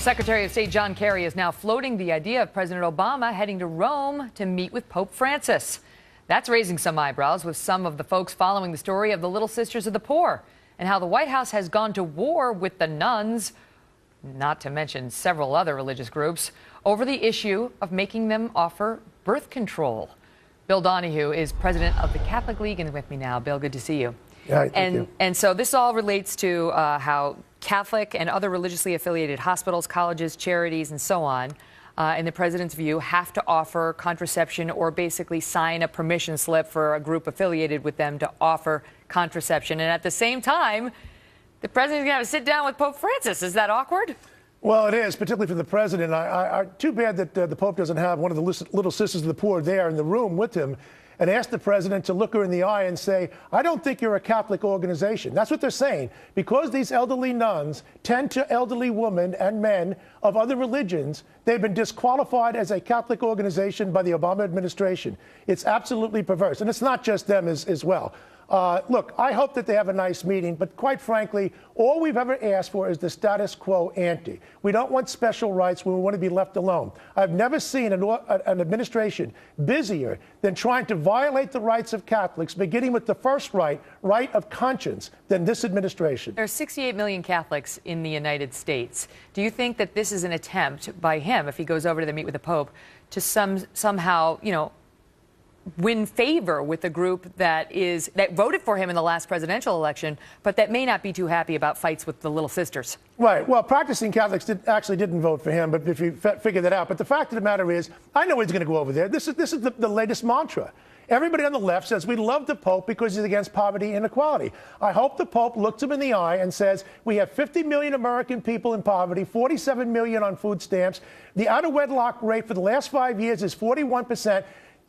Secretary of State John Kerry is now floating the idea of President Obama heading to Rome to meet with Pope Francis. That's raising some eyebrows with some of the folks following the story of the Little Sisters of the Poor and how the White House has gone to war with the nuns, not to mention several other religious groups, over the issue of making them offer birth control. Bill Donahue is president of the Catholic League and with me now. Bill, good to see you. Yeah, thank you. And so this all relates to how Catholic and other religiously affiliated hospitals, colleges, charities, and so on, in the president's view, have to offer contraception or basically sign a permission slip for a group affiliated with them to offer contraception. And at the same time, the president's going to have to sit down with Pope Francis. Is that awkward? Well, it is, particularly for the president. Too bad that the Pope doesn't have one of the Little Sisters of the Poor there in the room with him and ask the president to look her in the eye and say, I don't think you're a Catholic organization. That's what they're saying. Because these elderly nuns tend to elderly women and men of other religions, they've been disqualified as a Catholic organization by the Obama administration. It's absolutely perverse. And it's not just them as well. Look, I hope that they have a nice meeting, but quite frankly, all we've ever asked for is the status quo ante. We don't want special rights. We want to be left alone. I've never seen an administration busier than trying to violate the rights of Catholics, beginning with the first right of conscience, than this administration. There are 68 million Catholics in the United States. Do you think that this is an attempt by him, if he goes over to meet with the Pope, to somehow, win favor with a group that voted for him in the last presidential election, but that may not be too happy about fights with the Little Sisters? Right. Well, practicing Catholics actually didn't vote for him, but if you figure that out. But the fact of the matter is, I know he's going to go over there. This is the latest mantra. Everybody on the left says we love the Pope because he's against poverty and inequality. I hope the Pope looks him in the eye and says we have 50 million American people in poverty, 47 million on food stamps. The out-of-wedlock rate for the last 5 years is 41%.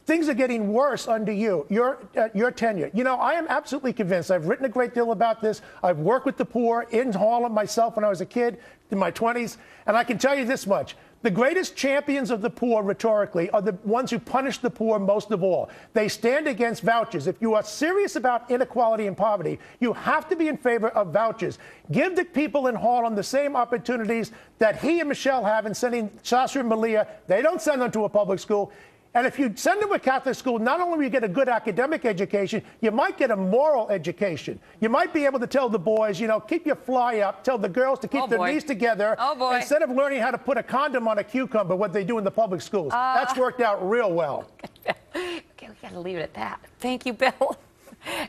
Things are getting worse under your tenure. I am absolutely convinced. I've written a great deal about this. I've worked with the poor in Harlem myself when I was a kid in my 20s. And I can tell you this much. The greatest champions of the poor rhetorically are the ones who punish the poor most of all. They stand against vouchers. If you are serious about inequality and poverty, you have to be in favor of vouchers. Give the people in Harlem the same opportunities that he and Michelle have in sending Sasha and Malia. They don't send them to a public school. And if you send them to a Catholic school, not only will you get a good academic education, you might get a moral education. You might be able to tell the boys, keep your fly up, tell the girls to keep their knees together. Instead of learning how to put a condom on a cucumber, what they do in the public schools. That's worked out real well. Okay, we got to leave it at that. Thank you, Bill.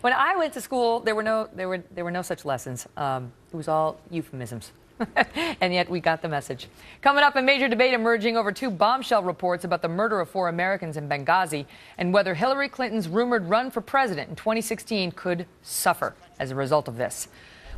When I went to school, there were no such lessons. It was all euphemisms. And yet we got the message. Coming up, a major debate emerging over two bombshell reports about the murder of 4 Americans in Benghazi and whether Hillary Clinton's rumored run for president in 2016 could suffer as a result of this.